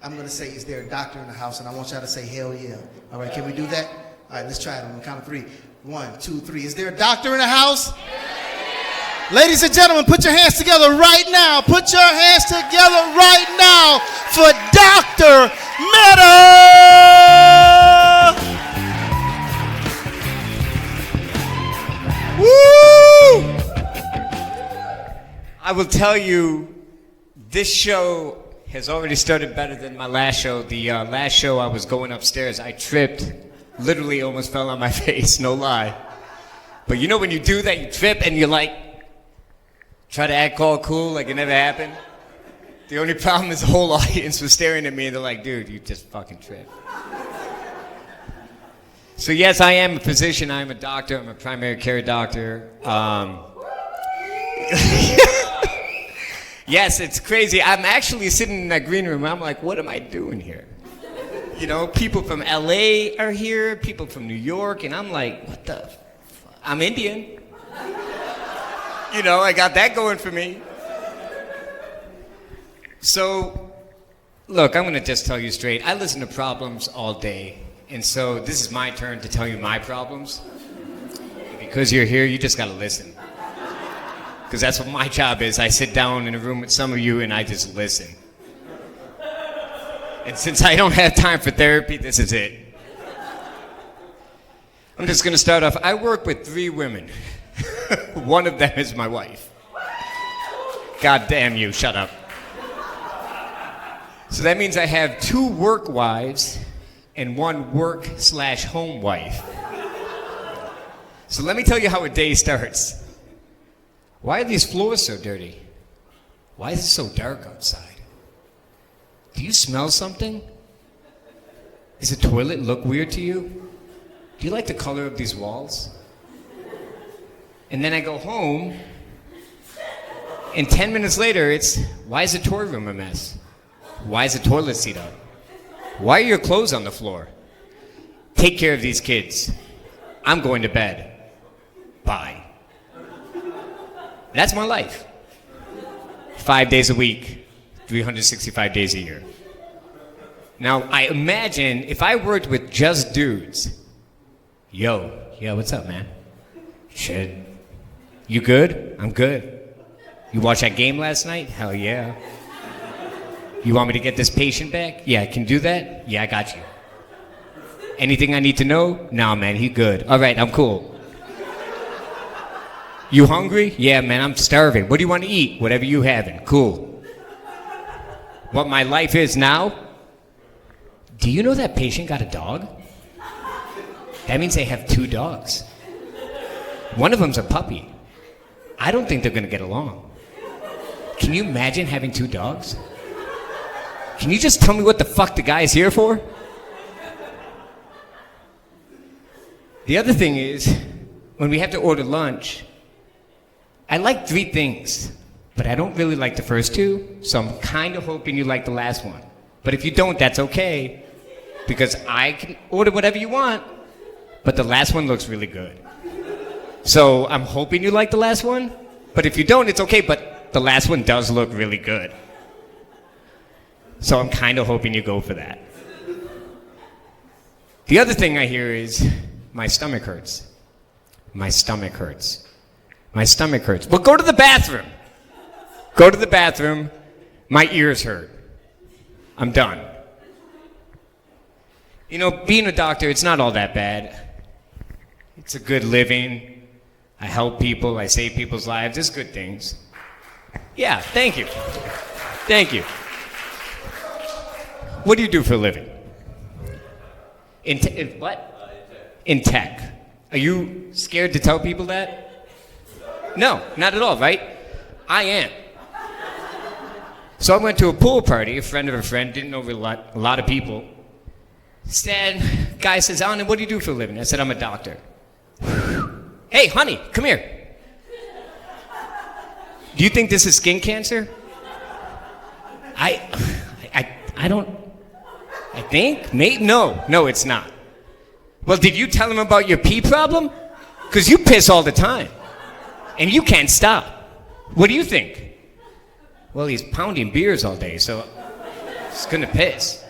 I'm going to say, is there a doctor in the house? And I want y'all to say, hell yeah. All right, can we do that? All right, let's try it on the count of three. 1, 2, 3. Is there a doctor in the house? Yeah. Ladies and gentlemen, put your hands together right now. Put your hands together right now for Dr. Mehta. Woo! I will tell you, this show has already started better than my last show. The last show I was going upstairs, I tripped, literally almost fell on my face, no lie. But you know when you do that, you trip and you like, try to act all cool like it never happened? The only problem is the whole audience was staring at me and they're like, dude, you just fucking tripped. So yes, I am a physician, I am a doctor, I'm a primary care doctor. Yes, it's crazy. I'm actually sitting in that green room. I'm like, what am I doing here? You know, people from LA are here, people from New York, and I'm like, what the fuck? I'm Indian. You know, I got that going for me. So, look, I'm gonna just tell you straight. I listen to problems all day, and so this is my turn to tell you my problems. Because you're here, you just gotta listen. Because that's what my job is. I sit down in a room with some of you and I just listen. And since I don't have time for therapy, this is it. I'm just gonna start off. I work with 3 women. One of them is my wife. God damn you, shut up. So that means I have 2 work wives and 1 work/home wife. So let me tell you how a day starts. Why are these floors so dirty? Why is it so dark outside? Do you smell something? Does the toilet look weird to you? Do you like the color of these walls? And then I go home, and 10 minutes later, it's, why is the toy room a mess? Why is the toilet seat up? Why are your clothes on the floor? Take care of these kids. I'm going to bed. Bye. That's my life. 5 days a week, 365 days a year. Now, I imagine if I worked with just dudes, yo, what's up, man? Shit. You good? I'm good. You watched that game last night? Hell yeah. You want me to get this patient back? Yeah, I can do that? Yeah, I got you. Anything I need to know? Nah, man, he good. All right, I'm cool. You hungry? Yeah, man, I'm starving. What do you want to eat? Whatever you having. Cool. What my life is now? Do you know that patient got a dog? That means they have 2 dogs. One of them's a puppy. I don't think they're going to get along. Can you imagine having 2 dogs? Can you just tell me what the fuck the guy is here for? The other thing is, when we have to order lunch, I like 3 things, but I don't really like the first 2, so I'm kind of hoping you like the last one. But if you don't, that's okay, because I can order whatever you want, but the last one looks really good. So I'm hoping you like the last one, but if you don't, it's okay, but the last one does look really good. So I'm kind of hoping you go for that. The other thing I hear is, my stomach hurts. My stomach hurts. My stomach hurts. Well, go to the bathroom. Go to the bathroom. My ears hurt. I'm done. You know, being a doctor, it's not all that bad. It's a good living. I help people. I save people's lives. There's good things. Yeah, thank you. Thank you. What do you do for a living? In what? In tech. Are you scared to tell people that? No, not at all, right? I am. So I went to a pool party, a friend of a friend, didn't know a lot of people. Said, guy says, Alan, what do you do for a living? I said, I'm a doctor. Hey, honey, come here. Do you think this is skin cancer? I don't, I think, maybe, no, it's not. Well, did you tell him about your pee problem? Because you piss all the time. And you can't stop. What do you think? Well, he's pounding beers all day, so Just gonna piss.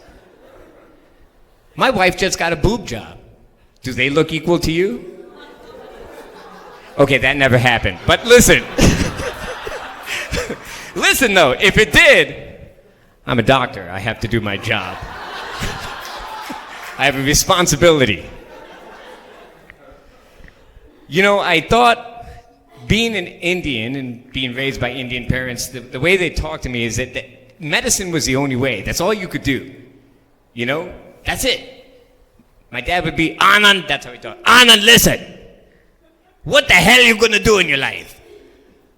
My wife just got a boob job. Do they look equal to you? Okay, that never happened. But listen. Listen though, if it did, I'm a doctor. I have to do my job. I have a responsibility. You know, I thought being an Indian and being raised by Indian parents, the way they talked to me is that medicine was the only way. That's all you could do. You know? That's it. My dad would be, Anand, that's how he talked. Anand, listen. What the hell are you going to do in your life?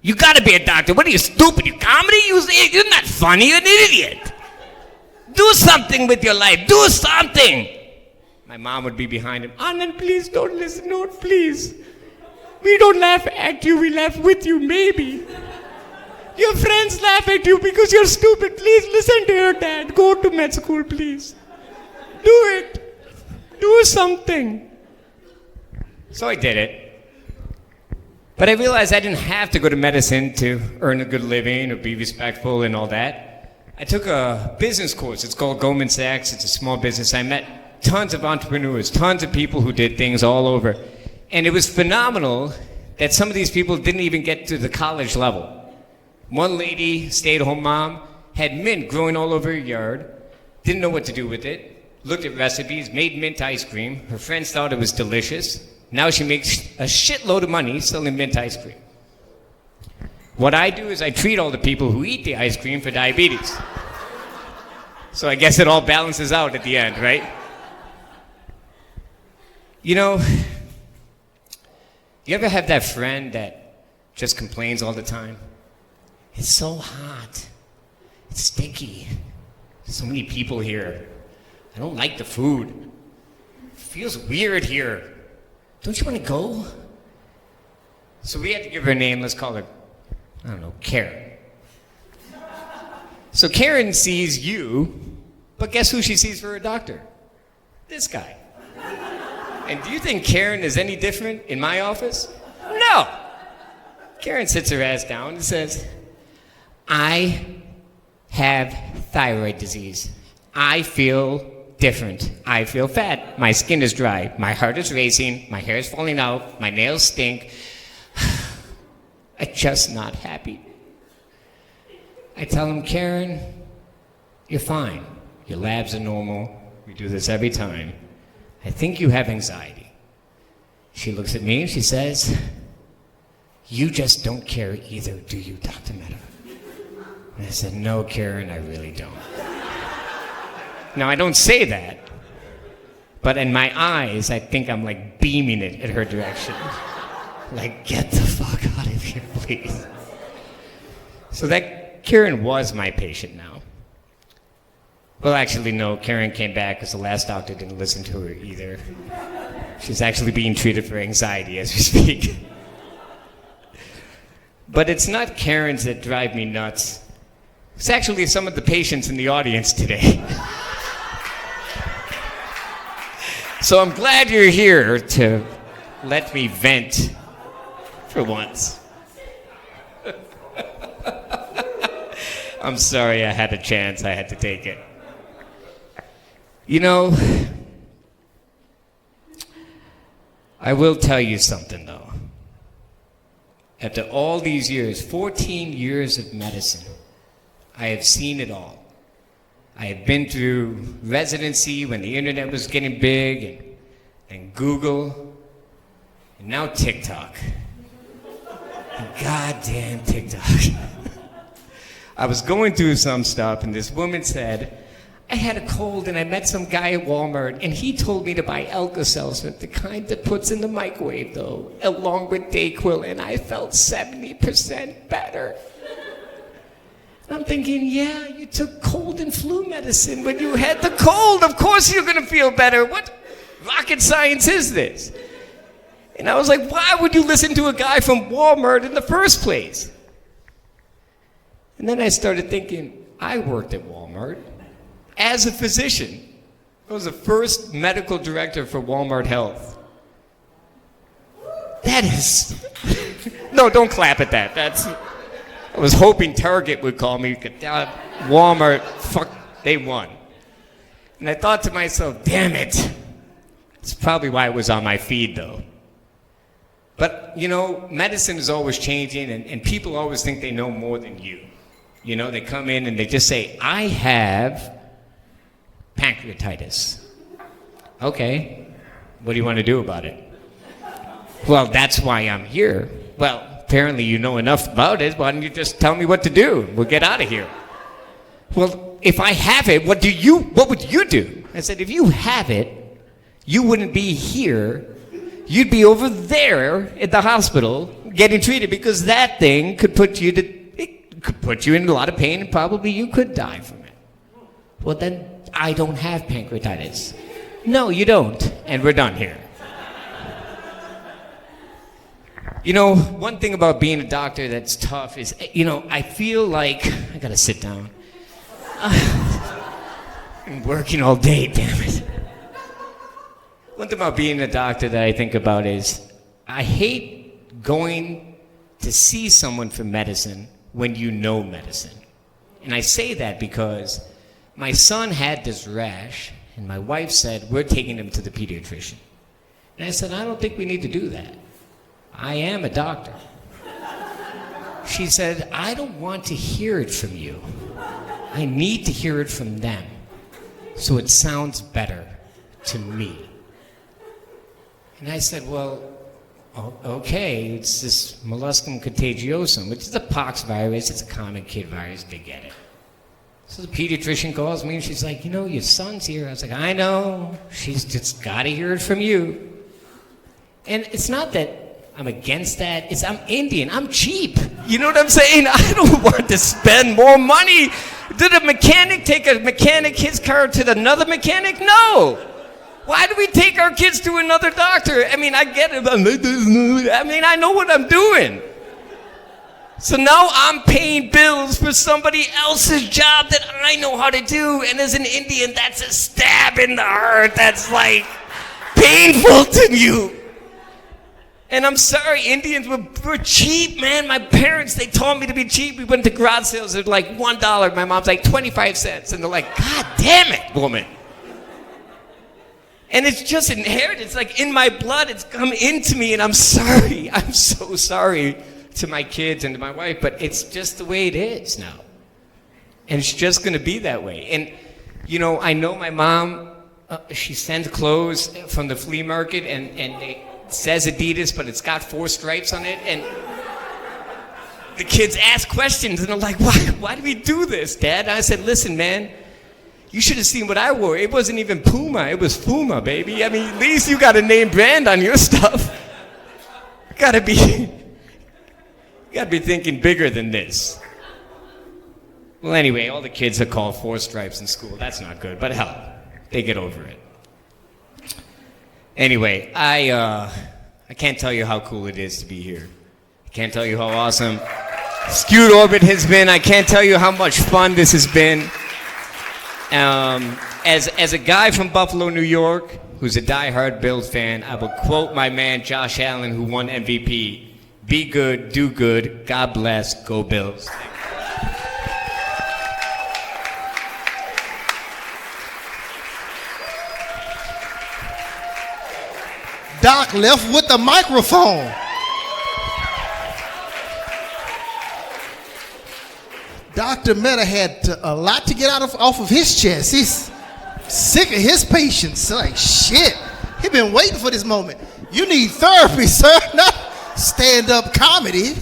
You got to be a doctor. What are you, stupid? You comedy? You're not funny. You're an idiot. Do something with your life. Do something. My mom would be behind him. Anand, please don't listen. No, please. We don't laugh at you. We laugh with you, maybe. Your friends laugh at you because you're stupid. Please listen to your dad. Go to med school, please. Do it. Do something. So I did it. But I realized I didn't have to go to medicine to earn a good living or be respectful and all that. I took a business course. It's called Goldman Sachs. It's a small business. I met tons of entrepreneurs, tons of people who did things all over. And it was phenomenal that some of these people didn't even get to the college level. One lady, stay-at-home mom, had mint growing all over her yard, didn't know what to do with it, looked at recipes, made mint ice cream. Her friends thought it was delicious. Now she makes a shitload of money selling mint ice cream. What I do is I treat all the people who eat the ice cream for diabetes. So I guess it all balances out at the end, right? You know, you ever have that friend that just complains all the time? It's so hot. It's sticky. So many people here. I don't like the food. It feels weird here. Don't you want to go? So we had to give her a name. Let's call her, I don't know, Karen. So Karen sees you, but guess who she sees for her doctor? This guy. And do you think Karen is any different in my office? No. Karen sits her ass down and says, I have thyroid disease. I feel different. I feel fat. My skin is dry. My heart is racing. My hair is falling out. My nails stink. I'm just not happy. I tell him, Karen, you're fine. Your labs are normal. We do this every time. I think you have anxiety. She looks at me and she says, you just don't care either, do you, Dr. Mehta? And I said, no, Karen, I really don't. Now, I don't say that, but in my eyes, I think I'm like beaming it at her direction. Like, get the fuck out of here, please. So that Karen was my patient now. Well, actually, no, Karen came back because the last doctor didn't listen to her either. She's actually being treated for anxiety as we speak. But it's not Karens that drive me nuts. It's actually some of the patients in the audience today. So I'm glad you're here to let me vent for once. I'm sorry I had a chance. I had to take it. You know, I will tell you something, though. After all these years, 14 years of medicine, I have seen it all. I have been through residency when the internet was getting big, and Google, and now TikTok. And goddamn TikTok. I was going through some stuff, and this woman said, I had a cold, and I met some guy at Walmart, and he told me to buy Alka-Seltzer, the kind that puts in the microwave, though, along with Dayquil, and I felt 70% better. I'm thinking, yeah, you took cold and flu medicine when you had the cold. Of course you're going to feel better. What rocket science is this? And I was like, why would you listen to a guy from Walmart in the first place? And then I started thinking, I worked at Walmart as a physician. I was the first medical director for Walmart Health. That is... No, don't clap at that. I was hoping Target would call me. Walmart, fuck. They won. And I thought to myself, damn it. It's probably why it was on my feed, though. But, you know, medicine is always changing, and people always think they know more than you. You know, they come in and they just say, I have pancreatitis. Okay, what do you want to do about it? Well, that's why I'm here. Well, apparently you know enough about it. Why don't you just tell me what to do? We'll get out of here. Well, if I have it, what would you do? I said, if you have it, you wouldn't be here. You'd be over there at the hospital getting treated, because that thing could put you in a lot of pain, and probably you could die from it. Well, then I don't have pancreatitis. No, you don't. And we're done here. You know, one thing about being a doctor that's tough is, you know, I feel like, I gotta sit down. I'm working all day, damn it. One thing about being a doctor that I think about is, I hate going to see someone for medicine when you know medicine. And I say that because my son had this rash, and my wife said, we're taking him to the pediatrician. And I said, I don't think we need to do that. I am a doctor. She said, I don't want to hear it from you. I need to hear it from them, so it sounds better to me. And I said, well, okay, it's this molluscum contagiosum, which is a pox virus. It's a common kid virus. They get it. So the pediatrician calls me, and she's like, you know, your son's here. I was like, I know. She's just got to hear it from you. And it's not that I'm against that. I'm Indian. I'm cheap. You know what I'm saying? I don't want to spend more money. Did a mechanic take his car to another mechanic? No. Why do we take our kids to another doctor? I mean, I get it. I mean, I know what I'm doing. So now I'm paying bills for somebody else's job that I know how to do. And as an Indian, that's a stab in the heart. That's like painful to you. And I'm sorry, Indians were cheap, man. My parents, they taught me to be cheap. We went to garage sales. It was like $1. My mom's like 25 cents. And they're like, God damn it, woman. And it's just inherited. It's like in my blood. It's come into me, and I'm sorry. I'm so sorry to my kids and to my wife, but it's just the way it is now. And it's just going to be that way. And, you know, I know my mom, she sends clothes from the flea market, and it says Adidas, but it's got 4 stripes on it. And the kids ask questions, and they're like, why do we do this, Dad? And I said, listen, man, you should have seen what I wore. It wasn't even Puma. It was Fuma, baby. I mean, at least you got a name brand on your stuff. You gotta be thinking bigger than this. Well, anyway, all the kids are called 4 stripes in school. That's not good, but hell, they get over it. Anyway, I can't tell you how cool it is to be here. I can't tell you how awesome Skewed Orbit has been. I can't tell you how much fun this has been. As a guy from Buffalo, New York, who's a diehard Bills fan, I will quote my man Josh Allen, who won MVP. Be good, do good, God bless, go Bills. Doc left with the microphone. Dr. Mehta had a lot to get off of his chest. He's sick of his patients. Like, shit, he been waiting for this moment. You need therapy, sir, not stand-up comedy.